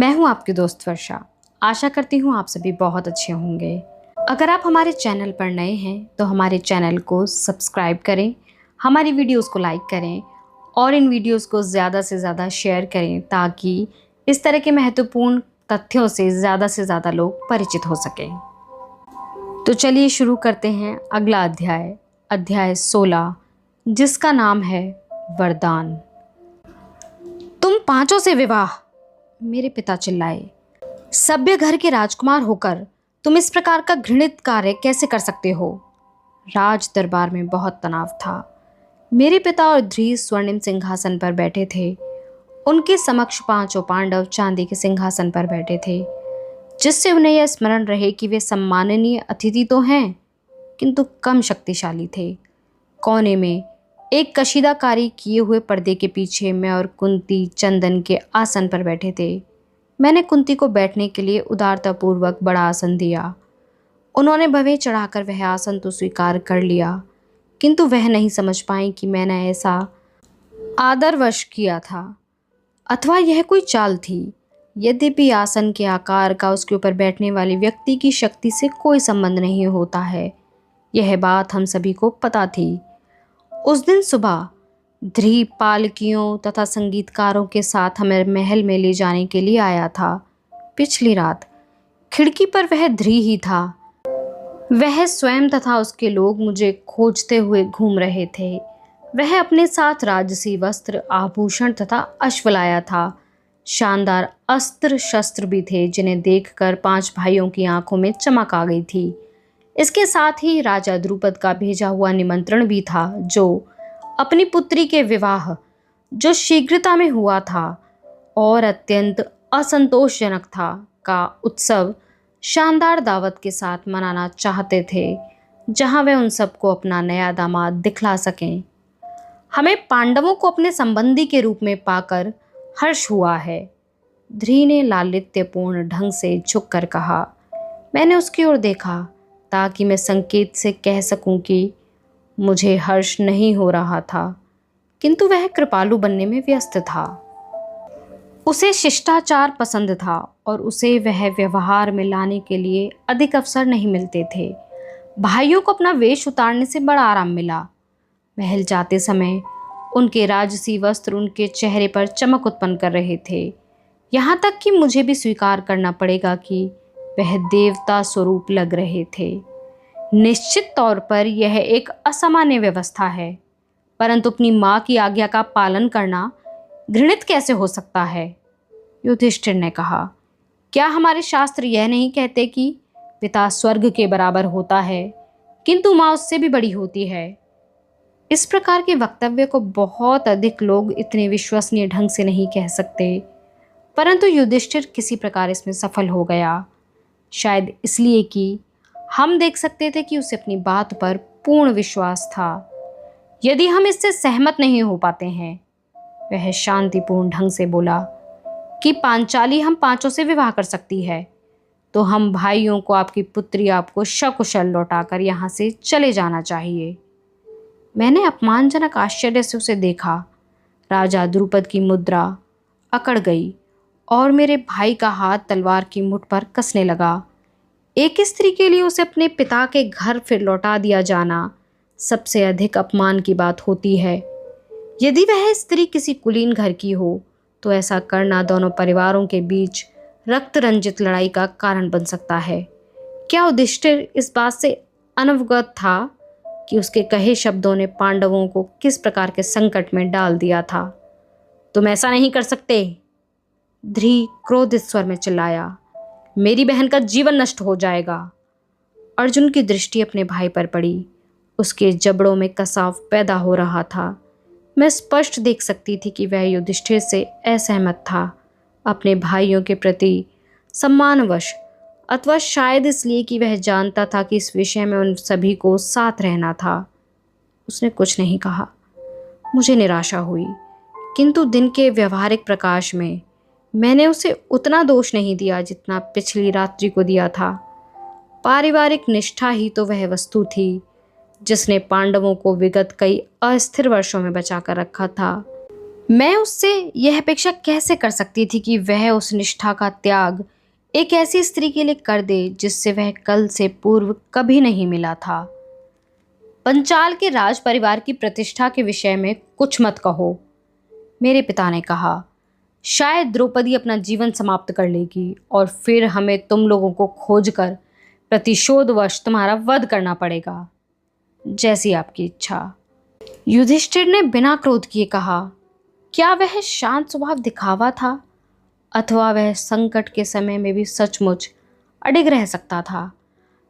मैं हूं आपकी दोस्त वर्षा। आशा करती हूं आप सभी बहुत अच्छे होंगे। अगर आप हमारे चैनल पर नए हैं तो हमारे चैनल को सब्सक्राइब करें, हमारी वीडियोस को लाइक करें और इन वीडियोस को ज़्यादा से ज़्यादा शेयर करें ताकि इस तरह के महत्वपूर्ण तथ्यों से ज़्यादा लोग परिचित हो सकें। तो चलिए शुरू करते हैं अगला अध्याय, अध्याय 16, जिसका नाम है वरदान। तुम पांचों से विवाह, मेरे पिता चिल्लाए। सभ्य घर के राजकुमार होकर तुम इस प्रकार का घृणित कार्य कैसे कर सकते हो? राज दरबार में बहुत तनाव था। मेरे पिता और ध्री स्वर्णिम सिंहासन पर बैठे थे। उनके समक्ष पांचों पांडव चांदी के सिंहासन पर बैठे थे, जिससे उन्हें यह स्मरण रहे कि वे सम्माननीय अतिथि तो हैं, किंतु कम शक्तिशाली थे। कोने में एक कशीदाकारी किए हुए पर्दे के पीछे मैं और कुंती चंदन के आसन पर बैठे थे। मैंने कुंती को बैठने के लिए उदारतापूर्वक बड़ा आसन दिया। उन्होंने भवें चढ़ाकर वह आसन तो स्वीकार कर लिया, किंतु वह नहीं समझ पाई कि मैंने ऐसा आदरवश किया था अथवा यह कोई चाल थी। यद्यपि आसन के आकार का उसके ऊपर बैठने वाले व्यक्ति की शक्ति से कोई संबंध नहीं होता है, यह बात हम सभी को पता थी। उस दिन सुबह ध्री पालकियों तथा संगीतकारों के साथ हमें महल में ले जाने के लिए आया था। पिछली रात खिड़की पर वह ध्री ही था। वह स्वयं तथा उसके लोग मुझे खोजते हुए घूम रहे थे। वह अपने साथ राजसी वस्त्र, आभूषण तथा अश्व लाया था। शानदार अस्त्र शस्त्र भी थे, जिन्हें देखकर पांच भाइयों की आंखों में चमक आ गई थी। इसके साथ ही राजा द्रुपद का भेजा हुआ निमंत्रण भी था, जो अपनी पुत्री के विवाह, जो शीघ्रता में हुआ था और अत्यंत असंतोषजनक था, का उत्सव शानदार दावत के साथ मनाना चाहते थे, जहां वे उन सबको अपना नया दामाद दिखला सकें। हमें पांडवों को अपने संबंधी के रूप में पाकर हर्ष हुआ है, ध्री ने लालित्यपूर्ण ढंग से झुककर कहा। मैंने उसकी ओर देखा ताकि मैं संकेत से कह सकूं कि मुझे हर्ष नहीं हो रहा था, किंतु वह कृपालु बनने में व्यस्त था। उसे शिष्टाचार पसंद था और उसे वह व्यवहार में लाने के लिए अधिक अवसर नहीं मिलते थे। भाइयों को अपना वेश उतारने से बड़ा आराम मिला। महल जाते समय उनके राजसी वस्त्र उनके चेहरे पर चमक उत्पन्न कर रहे थे। यहाँ तक कि मुझे भी स्वीकार करना पड़ेगा कि वह देवता स्वरूप लग रहे थे। निश्चित तौर पर यह एक असामान्य व्यवस्था है, परंतु अपनी माँ की आज्ञा का पालन करना घृणित कैसे हो सकता है? युधिष्ठिर ने कहा। क्या हमारे शास्त्र यह नहीं कहते कि पिता स्वर्ग के बराबर होता है, किंतु माँ उससे भी बड़ी होती है? इस प्रकार के वक्तव्य को बहुत अधिक लोग इतने विश्वसनीय ढंग से नहीं कह सकते, परंतु युधिष्ठिर किसी प्रकार इसमें सफल हो गया। शायद इसलिए कि हम देख सकते थे कि उसे अपनी बात पर पूर्ण विश्वास था। यदि हम इससे सहमत नहीं हो पाते हैं, वह शांतिपूर्ण ढंग से बोला, कि पांचाली हम पांचों से विवाह कर सकती है, तो हम भाइयों को आपकी पुत्री आपको सकुशल लौटाकर यहाँ से चले जाना चाहिए। मैंने अपमानजनक आश्चर्य से उसे देखा। राजा द्रुपद की मुद्रा अकड़ गई और मेरे भाई का हाथ तलवार की मुठ पर कसने लगा। एक स्त्री के लिए उसे अपने पिता के घर फिर लौटा दिया जाना सबसे अधिक अपमान की बात होती है। यदि वह स्त्री किसी कुलीन घर की हो तो ऐसा करना दोनों परिवारों के बीच रक्त रंजित लड़ाई का कारण बन सकता है। क्या युधिष्ठिर इस बात से अनवगत था कि उसके कहे शब्दों ने पांडवों को किस प्रकार के संकट में डाल दिया था? तुम ऐसा नहीं कर सकते, ध्री क्रोधित स्वर में चिल्लाया। मेरी बहन का जीवन नष्ट हो जाएगा। अर्जुन की दृष्टि अपने भाई पर पड़ी। उसके जबड़ों में कसाव पैदा हो रहा था। मैं स्पष्ट देख सकती थी कि वह युधिष्ठिर से असहमत था, अपने भाइयों के प्रति सम्मानवश, अथवा शायद इसलिए कि वह जानता था कि इस विषय में उन सभी को साथ रहना था। उसने कुछ नहीं कहा। मुझे निराशा हुई, किंतु दिन के व्यवहारिक प्रकाश में मैंने उसे उतना दोष नहीं दिया जितना पिछली रात्रि को दिया था। पारिवारिक निष्ठा ही तो वह वस्तु थी जिसने पांडवों को विगत कई अस्थिर वर्षों में बचाकर रखा था। मैं उससे यह अपेक्षा कैसे कर सकती थी कि वह उस निष्ठा का त्याग एक ऐसी स्त्री के लिए कर दे जिससे वह कल से पूर्व कभी नहीं मिला था। पंचाल के राज परिवार की प्रतिष्ठा के विषय में कुछ मत कहो, मेरे पिता ने कहा। शायद द्रौपदी अपना जीवन समाप्त कर लेगी और फिर हमें तुम लोगों को खोजकर प्रतिशोधवश तुम्हारा वध करना पड़ेगा। जैसी आपकी इच्छा। युधिष्ठिर ने बिना क्रोध किए कहा, क्या वह शांत स्वभाव दिखावा था अथवा वह संकट के समय में भी सचमुच अडिग रह सकता था।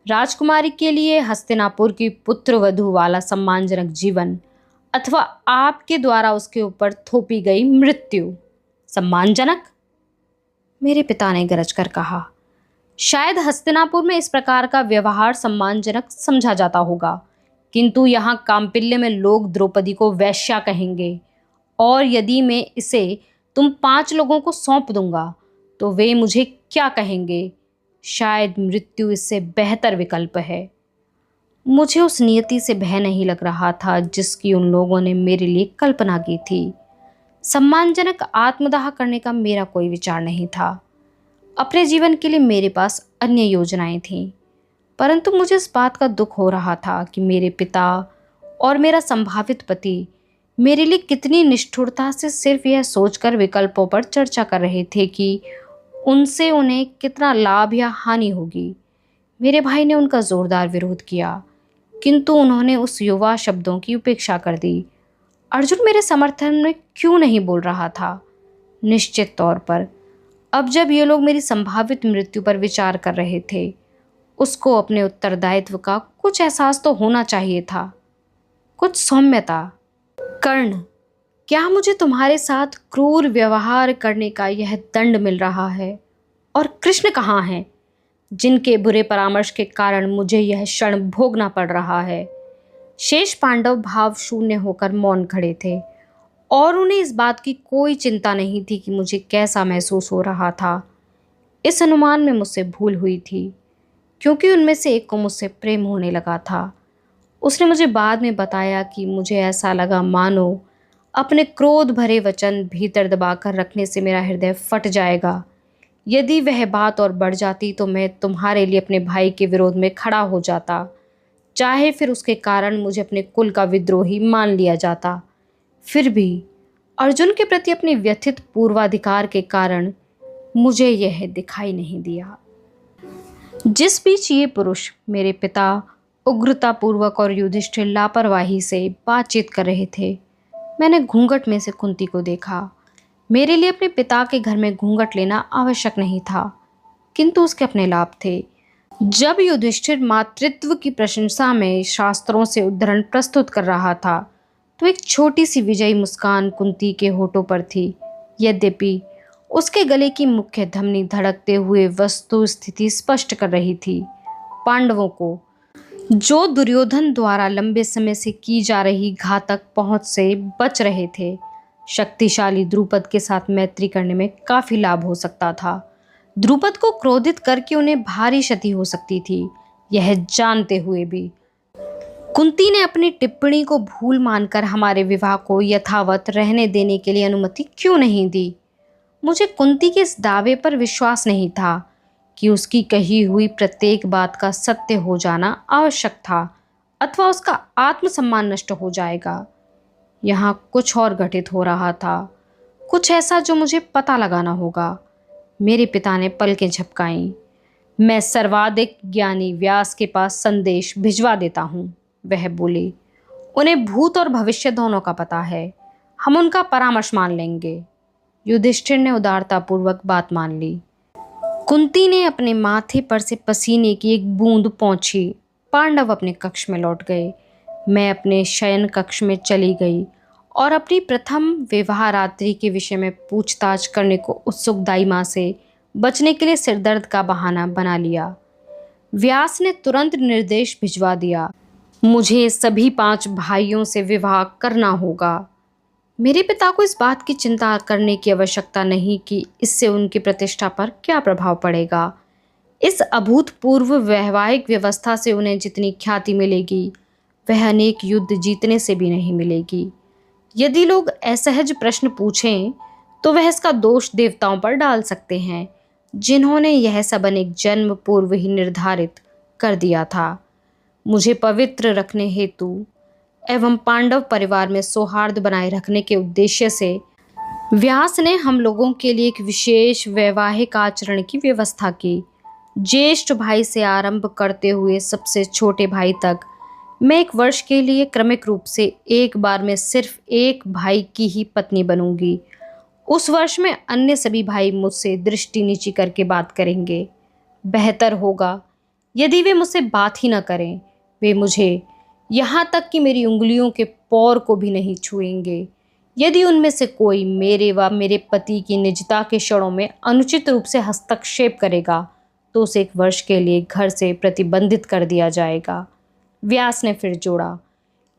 राजकुमारी के लिए हस्तिनापुर की पुत्र वधू वाला सम्मानजनक जीवन अथवा आपके द्वारा उसके ऊपर थोपी गई मृत्यु सम्मानजनक? मेरे पिता ने गरज कर कहा। शायद हस्तिनापुर में इस प्रकार का व्यवहार सम्मानजनक समझा जाता होगा, किंतु यहाँ काम्पिल्य में लोग द्रौपदी को वैश्या कहेंगे, और यदि मैं इसे तुम 5 लोगों को सौंप दूंगा तो वे मुझे क्या कहेंगे? शायद मृत्यु इससे बेहतर विकल्प है। मुझे उस नियति से भय नहीं लग रहा था जिसकी उन लोगों ने मेरे लिए कल्पना की थी। सम्मानजनक आत्मदाह करने का मेरा कोई विचार नहीं था। अपने जीवन के लिए मेरे पास अन्य योजनाएं थीं, परंतु मुझे इस बात का दुख हो रहा था कि मेरे पिता और मेरा संभावित पति मेरे लिए कितनी निष्ठुरता से सिर्फ यह सोचकर विकल्पों पर चर्चा कर रहे थे कि उनसे उन्हें कितना लाभ या हानि होगी। मेरे भाई ने उनका जोरदार विरोध किया, किंतु उन्होंने उस युवा शब्दों की उपेक्षा कर दी। अर्जुन मेरे समर्थन में क्यों नहीं बोल रहा था? निश्चित तौर पर अब जब ये लोग मेरी संभावित मृत्यु पर विचार कर रहे थे, उसको अपने उत्तरदायित्व का कुछ एहसास तो होना चाहिए था, कुछ सौम्यता। कर्ण, क्या मुझे तुम्हारे साथ क्रूर व्यवहार करने का यह दंड मिल रहा है? और कृष्ण कहाँ हैं, जिनके बुरे परामर्श के कारण मुझे यह क्षण भोगना पड़ रहा है? शेष पांडव भाव शून्य होकर मौन खड़े थे और उन्हें इस बात की कोई चिंता नहीं थी कि मुझे कैसा महसूस हो रहा था। इस अनुमान में मुझसे भूल हुई थी, क्योंकि उनमें से एक को मुझसे प्रेम होने लगा था। उसने मुझे बाद में बताया कि मुझे ऐसा लगा मानो अपने क्रोध भरे वचन भीतर दबाकर रखने से मेरा हृदय फट जाएगा। यदि वह बात और बढ़ जाती तो मैं तुम्हारे लिए अपने भाई के विरोध में खड़ा हो जाता, चाहे फिर उसके कारण मुझे अपने कुल का विद्रोही मान लिया जाता। फिर भी अर्जुन के प्रति अपने व्यथित पूर्वाधिकार के कारण मुझे यह दिखाई नहीं दिया। जिस बीच ये पुरुष, मेरे पिता, उग्रतापूर्वक और युधिष्ठिर लापरवाही से बातचीत कर रहे थे, मैंने घूंघट में से कुंती को देखा। मेरे लिए अपने पिता के घर में घूंघट लेना आवश्यक नहीं था, किंतु उसके अपने लाभ थे। जब युधिष्ठिर मातृत्व की प्रशंसा में शास्त्रों से उद्धरण प्रस्तुत कर रहा था तो एक छोटी सी विजयी मुस्कान कुंती के होठों पर थी। यद्यपि उसके गले की मुख्य धमनी धड़कते हुए वस्तु स्थिति स्पष्ट कर रही थी। पांडवों को, जो दुर्योधन द्वारा लंबे समय से की जा रही घातक पहुंच से बच रहे थे, शक्तिशाली द्रुपद के साथ मैत्री करने में काफी लाभ हो सकता था। द्रुपद को क्रोधित करके उन्हें भारी क्षति हो सकती थी, यह जानते हुए भी कुंती ने अपनी टिप्पणी को भूल मानकर हमारे विवाह को यथावत रहने देने के लिए अनुमति क्यों नहीं दी? मुझे कुंती के इस दावे पर विश्वास नहीं था कि उसकी कही हुई प्रत्येक बात का सत्य हो जाना आवश्यक था अथवा उसका आत्मसम्मान नष्ट हो जाएगा। यहाँ कुछ और घटित हो रहा था, कुछ ऐसा जो मुझे पता लगाना होगा। मेरे पिता ने पलकें झपकाईं। मैं सर्वाधिक ज्ञानी व्यास के पास संदेश भिजवा देता हूँ, वह बोले। उन्हें भूत और भविष्य दोनों का पता है, हम उनका परामर्श मान लेंगे। युधिष्ठिर ने उदारतापूर्वक बात मान ली। कुंती ने अपने माथे पर से पसीने की एक बूंद पोंछी। पांडव अपने कक्ष में लौट गए। मैं अपने शयन कक्ष में चली गई और अपनी प्रथम विवाह रात्रि के विषय में पूछताछ करने को उत्सुक दाई माँ से बचने के लिए सिरदर्द का बहाना बना लिया। व्यास ने तुरंत निर्देश भिजवा दिया, मुझे सभी 5 भाइयों से विवाह करना होगा। मेरे पिता को इस बात की चिंता करने की आवश्यकता नहीं कि इससे उनकी प्रतिष्ठा पर क्या प्रभाव पड़ेगा। इस अभूतपूर्व वैवाहिक व्यवस्था से उन्हें जितनी ख्याति मिलेगी वह अनेक युद्ध जीतने से भी नहीं मिलेगी। यदि लोग असहज प्रश्न पूछें तो वह इसका दोष देवताओं पर डाल सकते हैं, जिन्होंने यह सब अनेक जन्म पूर्व ही निर्धारित कर दिया था। मुझे पवित्र रखने हेतु एवं पांडव परिवार में सौहार्द बनाए रखने के उद्देश्य से व्यास ने हम लोगों के लिए एक विशेष वैवाहिक आचरण की व्यवस्था की। ज्येष्ठ भाई से आरंभ करते हुए सबसे छोटे भाई तक मैं एक वर्ष के लिए क्रमिक रूप से एक बार में सिर्फ एक भाई की ही पत्नी बनूंगी। उस वर्ष में अन्य सभी भाई मुझसे दृष्टि नीची करके बात करेंगे। बेहतर होगा यदि वे मुझसे बात ही न करें। वे मुझे यहाँ तक कि मेरी उंगलियों के पौर को भी नहीं छुएंगे। यदि उनमें से कोई मेरे व मेरे पति की निजता के क्षणों में अनुचित रूप से हस्तक्षेप करेगा तो उसे एक वर्ष के लिए घर से प्रतिबंधित कर दिया जाएगा। व्यास ने फिर जोड़ा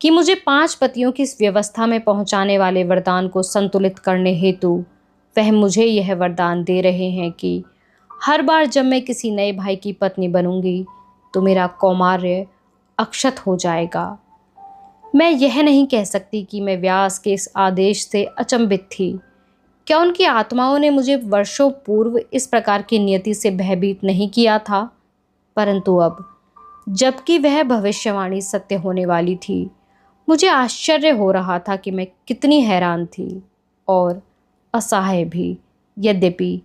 कि मुझे 5 पतियों की इस व्यवस्था में पहुंचाने वाले वरदान को संतुलित करने हेतु वह मुझे यह वरदान दे रहे हैं कि हर बार जब मैं किसी नए भाई की पत्नी बनूंगी तो मेरा कौमार्य अक्षत हो जाएगा। मैं यह नहीं कह सकती कि मैं व्यास के इस आदेश से अचंभित थी। क्या उनकी आत्माओं ने मुझे वर्षों पूर्व इस प्रकार की नियति से भयभीत नहीं किया था? परंतु अब जबकि वह भविष्यवाणी सत्य होने वाली थी, मुझे आश्चर्य हो रहा था कि मैं कितनी हैरान थी और असहाय भी। यद्यपि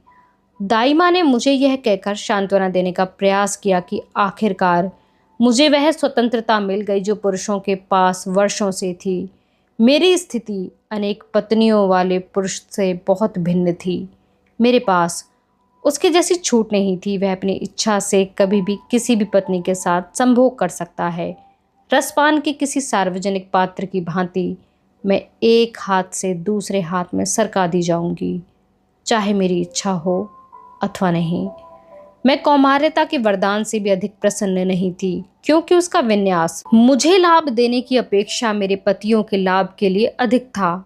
दाई माँ ने मुझे यह कहकर सांत्वना देने का प्रयास किया कि आखिरकार मुझे वह स्वतंत्रता मिल गई जो पुरुषों के पास वर्षों से थी। मेरी स्थिति अनेक पत्नियों वाले पुरुष से बहुत भिन्न थी। मेरे पास उसके जैसी छूट नहीं थी। वह अपनी इच्छा से कभी भी किसी भी पत्नी के साथ संभोग कर सकता है। रसपान के किसी सार्वजनिक पात्र की भांति मैं एक हाथ से दूसरे हाथ में सरका दी जाऊंगी, चाहे मेरी इच्छा हो अथवा नहीं। मैं कौमार्यता के वरदान से भी अधिक प्रसन्न नहीं थी, क्योंकि उसका विन्यास मुझे लाभ देने की अपेक्षा मेरे पतियों के लाभ के लिए अधिक था।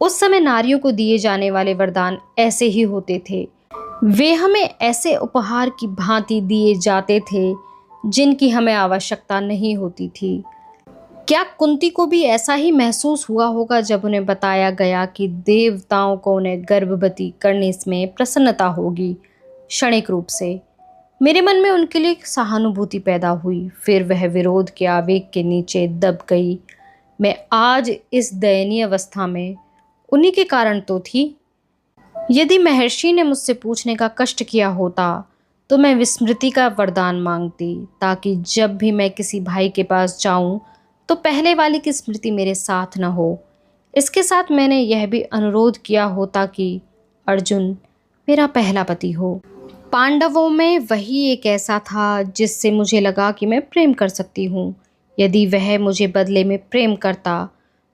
उस समय नारियों को दिए जाने वाले वरदान ऐसे ही होते थे। वे हमें ऐसे उपहार की भांति दिए जाते थे जिनकी हमें आवश्यकता नहीं होती थी। क्या कुंती को भी ऐसा ही महसूस हुआ होगा जब उन्हें बताया गया कि देवताओं को उन्हें गर्भवती करने में प्रसन्नता होगी? क्षणिक रूप से मेरे मन में उनके लिए एक सहानुभूति पैदा हुई, फिर वह विरोध के आवेग के नीचे दब गई। मैं आज इस दयनीय अवस्था में उन्हीं के कारण तो थी। यदि महर्षि ने मुझसे पूछने का कष्ट किया होता तो मैं विस्मृति का वरदान मांगती, ताकि जब भी मैं किसी भाई के पास जाऊं तो पहले वाली की स्मृति मेरे साथ न हो। इसके साथ मैंने यह भी अनुरोध किया होता कि अर्जुन मेरा पहला पति हो। पांडवों में वही एक ऐसा था जिससे मुझे लगा कि मैं प्रेम कर सकती हूँ। यदि वह मुझे बदले में प्रेम करता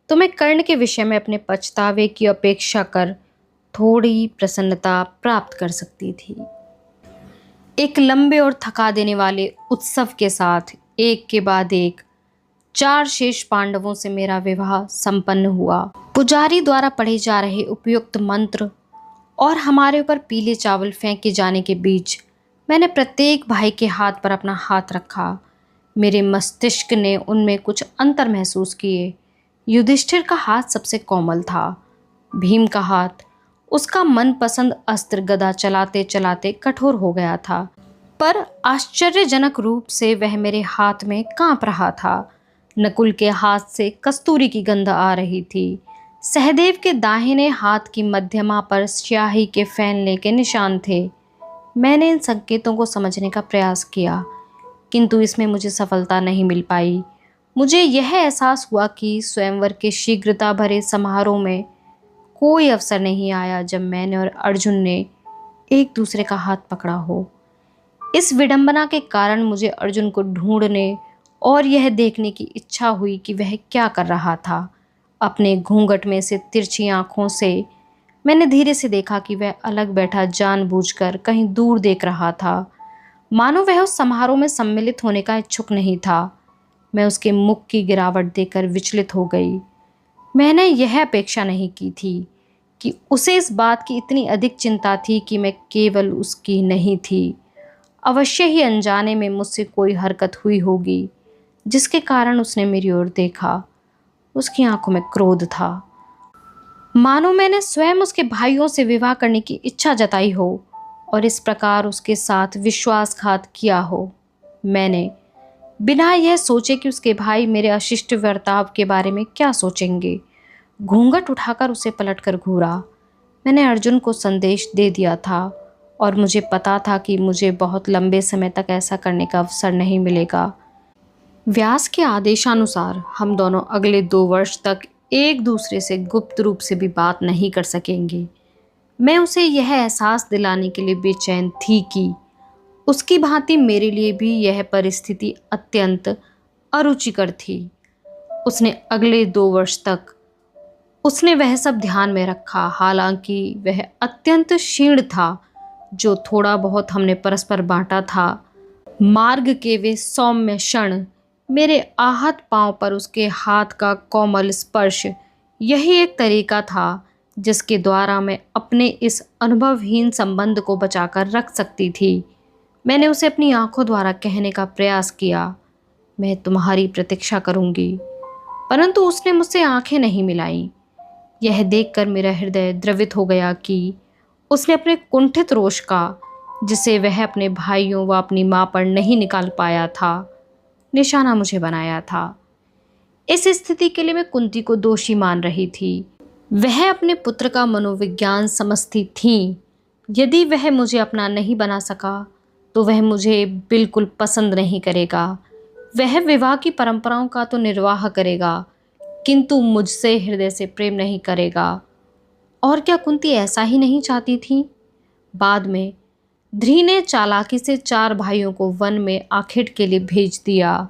तो मैं कर्ण के विषय में अपने पछतावे की अपेक्षा कर थोड़ी प्रसन्नता प्राप्त कर सकती थी। एक लंबे और थका देने वाले उत्सव के साथ एक के बाद एक 4 शेष पांडवों से मेरा विवाह संपन्न हुआ। पुजारी द्वारा पढ़े जा रहे उपयुक्त मंत्र और हमारे ऊपर पीले चावल फेंके जाने के बीच मैंने प्रत्येक भाई के हाथ पर अपना हाथ रखा। मेरे मस्तिष्क ने उनमें कुछ अंतर महसूस किए। युधिष्ठिर का हाथ सबसे कोमल था। भीम का हाथ उसका मनपसंद अस्त्र गदा चलाते चलाते कठोर हो गया था, पर आश्चर्यजनक रूप से वह मेरे हाथ में कांप रहा था। नकुल के हाथ से कस्तूरी की गंध आ रही थी। सहदेव के दाहिने हाथ की मध्यमा पर स्याही के फैलने के निशान थे। मैंने इन संकेतों को समझने का प्रयास किया, किंतु इसमें मुझे सफलता नहीं मिल पाई। मुझे यह एहसास हुआ कि स्वयंवर के शीघ्रता भरे समारोह में कोई अवसर नहीं आया जब मैंने और अर्जुन ने एक दूसरे का हाथ पकड़ा हो। इस विडंबना के कारण मुझे अर्जुन को ढूंढने और यह देखने की इच्छा हुई कि वह क्या कर रहा था। अपने घूंघट में से तिरछी आंखों से मैंने धीरे से देखा कि वह अलग बैठा जानबूझकर कहीं दूर देख रहा था, मानो वह उस समारोह में सम्मिलित होने का इच्छुक नहीं था। मैं उसके मुख की गिरावट देखकर विचलित हो गई। मैंने यह अपेक्षा नहीं की थी कि उसे इस बात की इतनी अधिक चिंता थी कि मैं केवल उसकी नहीं थी। अवश्य ही अनजाने में मुझसे कोई हरकत हुई होगी जिसके कारण उसने मेरी ओर देखा। उसकी आंखों में क्रोध था, मानो मैंने स्वयं उसके भाइयों से विवाह करने की इच्छा जताई हो और इस प्रकार उसके साथ विश्वासघात किया हो। मैंने बिना यह सोचे कि उसके भाई मेरे अशिष्ट बर्ताव के बारे में क्या सोचेंगे, घूंघट उठाकर उसे पलटकर घूरा। मैंने अर्जुन को संदेश दे दिया था और मुझे पता था कि मुझे बहुत लंबे समय तक ऐसा करने का अवसर नहीं मिलेगा। व्यास के आदेशानुसार हम दोनों अगले 2 वर्ष तक एक दूसरे से गुप्त रूप से भी बात नहीं कर सकेंगे। मैं उसे यह एहसास दिलाने के लिए बेचैन थी कि उसकी भांति मेरे लिए भी यह परिस्थिति अत्यंत अरुचिकर थी। उसने अगले 2 वर्ष तक उसने वह सब ध्यान में रखा, हालांकि वह अत्यंत क्षीण था। जो थोड़ा बहुत हमने परस्पर बांटा था, मार्ग के वे सौम्य क्षण, मेरे आहत पांव पर उसके हाथ का कोमल स्पर्श, यही एक तरीका था जिसके द्वारा मैं अपने इस अनुभवहीन संबंध को बचाकर रख सकती थी। मैंने उसे अपनी आंखों द्वारा कहने का प्रयास किया, मैं तुम्हारी प्रतीक्षा करूंगी, परंतु उसने मुझसे आंखें नहीं मिलाईं। यह देखकर मेरा हृदय द्रवित हो गया कि उसने अपने कुंठित रोष का, जिसे वह अपने भाइयों व अपनी मां पर नहीं निकाल पाया था, निशाना मुझे बनाया था। इस स्थिति के लिए मैं कुंती को दोषी मान रही थी। वह अपने पुत्र का मनोविज्ञान समझती थीं। यदि वह मुझे अपना नहीं बना सका तो वह मुझे बिल्कुल पसंद नहीं करेगा। वह विवाह की परंपराओं का तो निर्वाह करेगा, किंतु मुझसे हृदय से प्रेम नहीं करेगा। और क्या कुंती ऐसा ही नहीं चाहती थी? बाद में ध्री ने चालाकी से 4 भाइयों को वन में आखेट के लिए भेज दिया।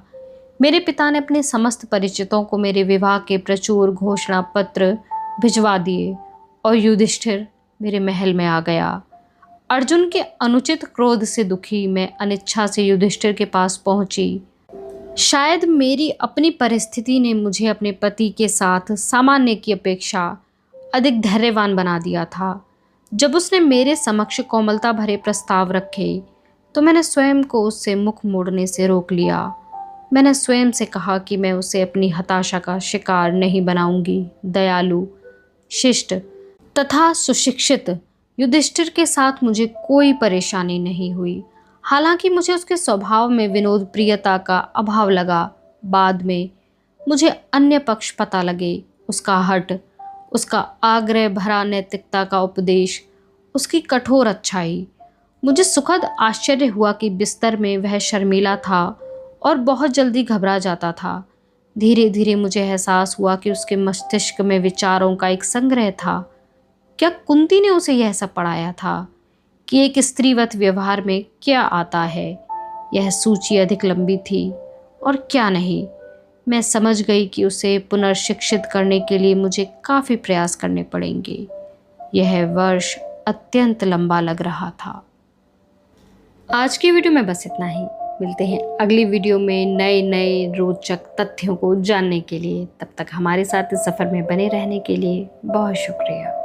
मेरे पिता ने अपने समस्त परिचितों को मेरे विवाह के प्रचुर घोषणा पत्र भिजवा दिए और युधिष्ठिर मेरे महल में आ गया। अर्जुन के अनुचित क्रोध से दुखी मैं अनिच्छा से युधिष्ठिर के पास पहुंची। शायद मेरी अपनी परिस्थिति ने मुझे अपने पति के साथ सामान्य की अपेक्षा अधिक धैर्यवान बना दिया था। जब उसने मेरे समक्ष कोमलता भरे प्रस्ताव रखे तो मैंने स्वयं को उससे मुख मोड़ने से रोक लिया। मैंने स्वयं से कहा कि मैं उसे अपनी हताशा का शिकार नहीं बनाऊंगी। दयालु, शिष्ट तथा सुशिक्षित युधिष्ठिर के साथ मुझे कोई परेशानी नहीं हुई। हालांकि मुझे उसके स्वभाव में विनोद प्रियता का अभाव लगा। बाद में मुझे अन्य पक्ष पता लगे, उसका हठ, उसका आग्रह भरा नैतिकता का उपदेश, उसकी कठोर अच्छाई। मुझे सुखद आश्चर्य हुआ कि बिस्तर में वह शर्मीला था और बहुत जल्दी घबरा जाता था। धीरे धीरे मुझे एहसास हुआ कि उसके मस्तिष्क में विचारों का एक संग्रह था। क्या कुंती ने उसे यह सब पढ़ाया था कि एक स्त्रीवत व्यवहार में क्या आता है? यह सूची अधिक लंबी थी और क्या नहीं। मैं समझ गई कि उसे पुनर्शिक्षित करने के लिए मुझे काफ़ी प्रयास करने पड़ेंगे। यह वर्ष अत्यंत लंबा लग रहा था। आज की वीडियो में बस इतना ही। मिलते हैं अगली वीडियो में नए नए रोचक तथ्यों को जानने के लिए। तब तक हमारे साथ इस सफ़र में बने रहने के लिए बहुत शुक्रिया।